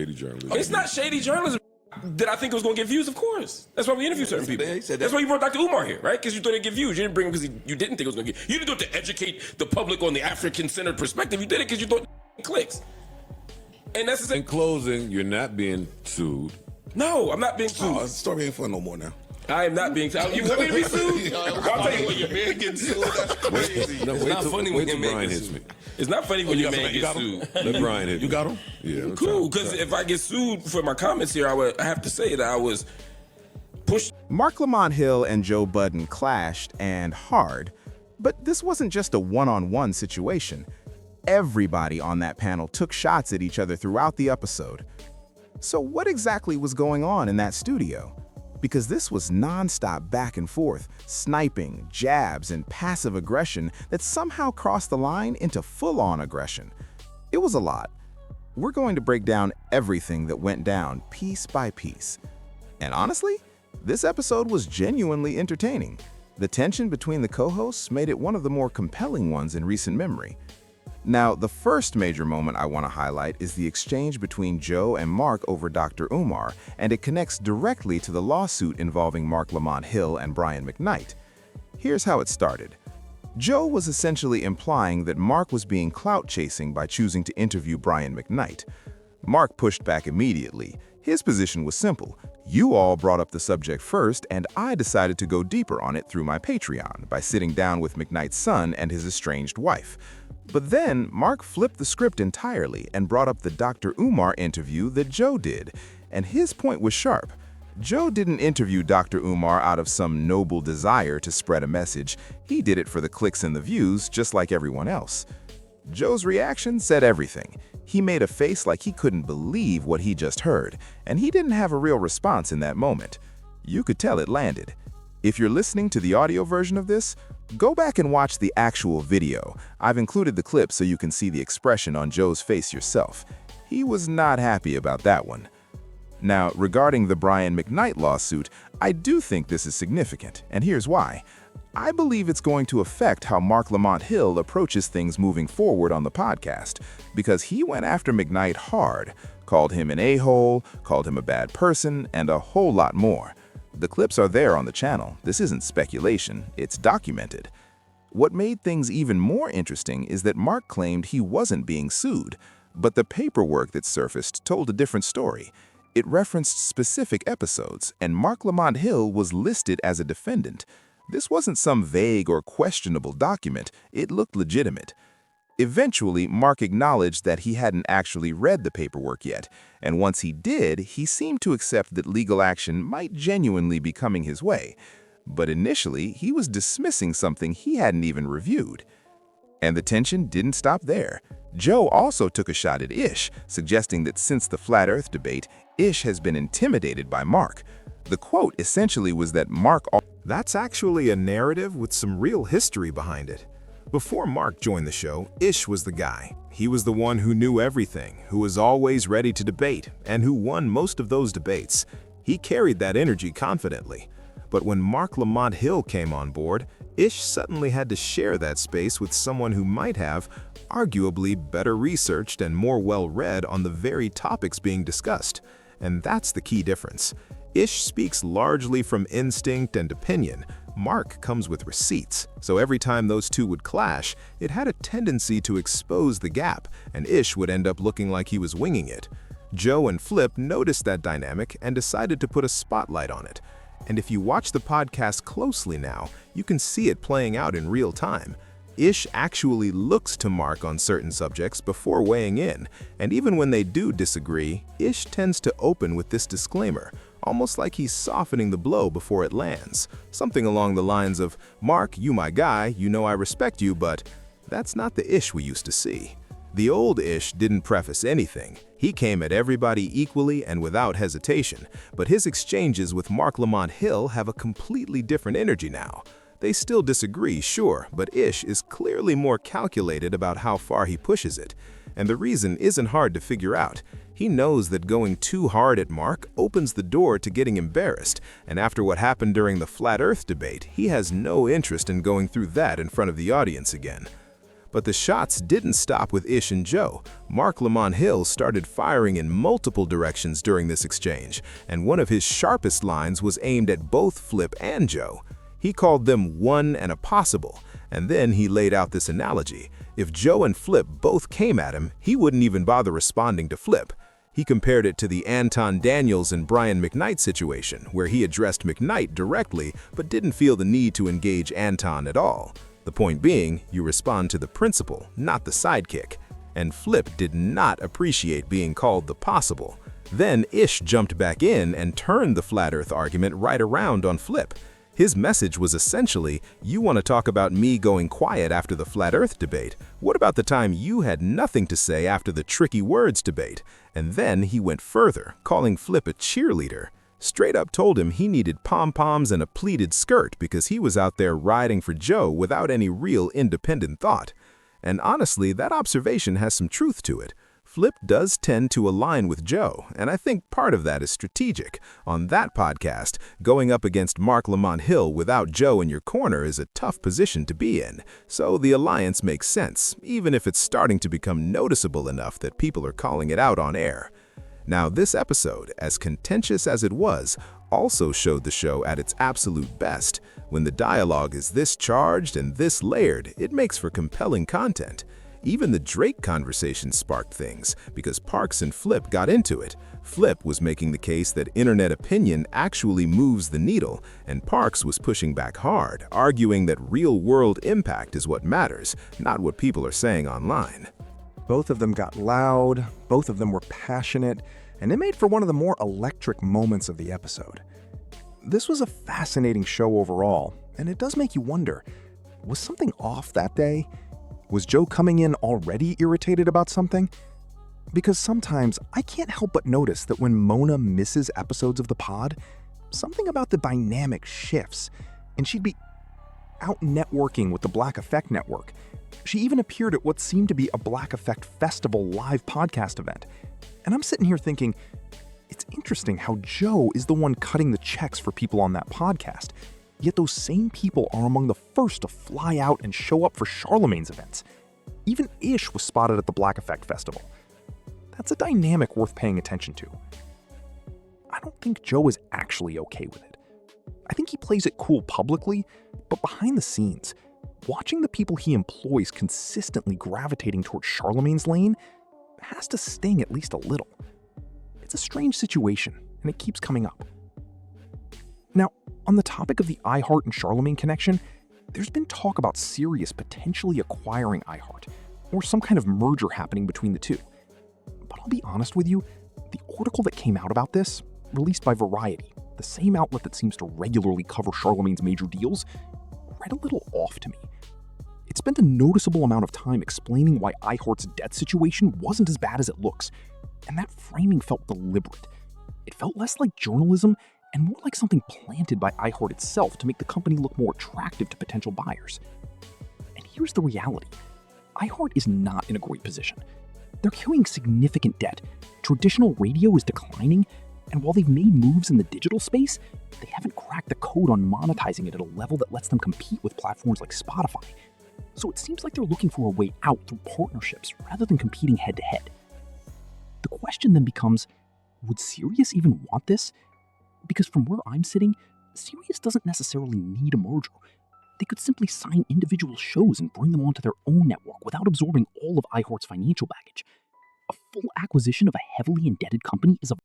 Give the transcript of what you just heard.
Shady journalism. It's not shady journalism. Did I think it was going to get views? Of course. That's why we interview certain people. He said that. That's why you brought Dr. Umar here, right? Because you thought it'd get views. You didn't bring him because you didn't think it was going to get. You didn't do it to educate the public on the African-centered perspective. You did it because you thought it clicks. And that's the same. In closing, you're not being sued. No, I'm not being sued. Oh, the story ain't fun no more now. I am not being sued. You want me to be sued? I'll tell you when your man gets sued, that's crazy. No, It's not funny when your man Brian gets hits me. sued. It's not funny when your man gets sued. Let Brian hit me. You got him? Yeah. Cool, because if I get sued for my comments here, I have to say that I was pushed. Marc Lamont Hill and Joe Budden clashed, and hard. But this wasn't just a one-on-one situation. Everybody on that panel took shots at each other throughout the episode. So what exactly was going on in that studio? Because this was non-stop back and forth, sniping, jabs, and passive aggression that somehow crossed the line into full-on aggression. It was a lot. We're going to break down everything that went down piece by piece. And honestly, this episode was genuinely entertaining. The tension between the co-hosts made it one of the more compelling ones in recent memory. Now, the first major moment I want to highlight is the exchange between Joe and Marc over Dr. Umar, and it connects directly to the lawsuit involving Marc Lamont Hill and Brian McKnight. Here's how it started. Joe was essentially implying that Marc was being clout-chasing by choosing to interview Brian McKnight. Marc pushed back immediately. His position was simple. You all brought up the subject first, and I decided to go deeper on it through my Patreon by sitting down with McKnight's son and his estranged wife. But then Marc flipped the script entirely and brought up the Dr. Umar interview that Joe did, and his point was sharp. Joe didn't interview Dr. Umar out of some noble desire to spread a message. He did it for the clicks and the views, just like everyone else. Joe's reaction said everything. He made a face like he couldn't believe what he just heard, and he didn't have a real response in that moment. You could tell it landed. If you're listening to the audio version of this, go back and watch the actual video. I've included the clip so you can see the expression on Joe's face yourself. He was not happy about that one. Now, regarding the Brian McKnight lawsuit, I do think this is significant, and here's why. I believe it's going to affect how Marc Lamont Hill approaches things moving forward on the podcast, because he went after McKnight hard, called him an a-hole, called him a bad person, and a whole lot more. The clips are there on the channel. This isn't speculation, it's documented. What made things even more interesting is that Marc claimed he wasn't being sued, but the paperwork that surfaced told a different story. It referenced specific episodes, and Marc Lamont Hill was listed as a defendant. This wasn't some vague or questionable document, it looked legitimate. Eventually, Marc acknowledged that he hadn't actually read the paperwork yet, and once he did, he seemed to accept that legal action might genuinely be coming his way. But initially, he was dismissing something he hadn't even reviewed. And the tension didn't stop there. Joe also took a shot at Ish, suggesting that since the Flat Earth debate, Ish has been intimidated by Marc. The quote essentially was that Marc... That's actually a narrative with some real history behind it. Before Marc joined the show, Ish was the guy. He was the one who knew everything, who was always ready to debate, and who won most of those debates. He carried that energy confidently. But when Marc Lamont Hill came on board, Ish suddenly had to share that space with someone who might have, arguably, better researched and more well-read on the very topics being discussed. And that's the key difference. Ish speaks largely from instinct and opinion. Marc comes with receipts, so every time those two would clash, it had a tendency to expose the gap, and Ish would end up looking like he was winging it. Joe and Flip noticed that dynamic and decided to put a spotlight on it. And if you watch the podcast closely now, you can see it playing out in real time. Ish actually looks to Marc on certain subjects before weighing in, and even when they do disagree, Ish tends to open with this disclaimer, almost like he's softening the blow before it lands. Something along the lines of, "Marc, you my guy, you know I respect you, but..." That's not the Ish we used to see. The old Ish didn't preface anything. He came at everybody equally and without hesitation, but his exchanges with Marc Lamont Hill have a completely different energy now. They still disagree, sure, but Ish is clearly more calculated about how far he pushes it. And the reason isn't hard to figure out. He knows that going too hard at Marc opens the door to getting embarrassed, and after what happened during the Flat Earth debate, he has no interest in going through that in front of the audience again. But the shots didn't stop with Ish and Joe. Marc Lamont Hill started firing in multiple directions during this exchange, and one of his sharpest lines was aimed at both Flip and Joe. He called them one and a possible, and then he laid out this analogy. If Joe and Flip both came at him, he wouldn't even bother responding to Flip. He compared it to the Anton Daniels and Brian McKnight situation, where he addressed McKnight directly but didn't feel the need to engage Anton at all. The point being, you respond to the principal, not the sidekick. And Flip did not appreciate being called the possible. Then Ish jumped back in and turned the flat earth argument right around on Flip. His message was essentially, you want to talk about me going quiet after the flat earth debate. What about the time you had nothing to say after the tricky words debate? And then he went further, calling Flip a cheerleader. Straight up told him he needed pom-poms and a pleated skirt because he was out there riding for Joe without any real independent thought. And honestly, that observation has some truth to it. Flip does tend to align with Joe, and I think part of that is strategic. On that podcast, going up against Marc Lamont Hill without Joe in your corner is a tough position to be in, so the alliance makes sense, even if it's starting to become noticeable enough that people are calling it out on air. Now, this episode, as contentious as it was, also showed the show at its absolute best. When the dialogue is this charged and this layered, it makes for compelling content. Even the Drake conversation sparked things, because Parks and Flip got into it. Flip was making the case that internet opinion actually moves the needle, and Parks was pushing back hard, arguing that real-world impact is what matters, not what people are saying online. Both of them got loud, both of them were passionate, and it made for one of the more electric moments of the episode. This was a fascinating show overall, and it does make you wonder, was something off that day? Was Joe coming in already irritated about something? Because sometimes I can't help but notice that when Mona misses episodes of the pod, something about the dynamic shifts, and she'd be out networking with the Black Effect Network. She even appeared at what seemed to be a Black Effect Festival live podcast event. And I'm sitting here thinking, it's interesting how Joe is the one cutting the checks for people on that podcast, yet those same people are among the first to fly out and show up for Charlemagne's events. Even Ish was spotted at the Black Effect Festival. That's a dynamic worth paying attention to. I don't think Joe is actually okay with it. I think he plays it cool publicly, but behind the scenes, watching the people he employs consistently gravitating towards Charlemagne's lane has to sting at least a little. It's a strange situation, and it keeps coming up. Now, on the topic of the iHeart and Charlemagne connection, there's been talk about Sirius potentially acquiring iHeart, or some kind of merger happening between the two. But I'll be honest with you, the article that came out about this, released by Variety, the same outlet that seems to regularly cover Charlemagne's major deals, read a little off to me. It spent a noticeable amount of time explaining why iHeart's debt situation wasn't as bad as it looks, and that framing felt deliberate. It felt less like journalism and more like something planted by iHeart itself to make the company look more attractive to potential buyers. And here's the reality. iHeart is not in a great position. They're carrying significant debt, traditional radio is declining, and while they've made moves in the digital space, they haven't cracked the code on monetizing it at a level that lets them compete with platforms like Spotify. So it seems like they're looking for a way out through partnerships rather than competing head-to-head. The question then becomes, would Sirius even want this? Because from where I'm sitting, Sirius doesn't necessarily need a merger. They could simply sign individual shows and bring them onto their own network without absorbing all of iHeart's financial baggage. A full acquisition of a heavily indebted company is a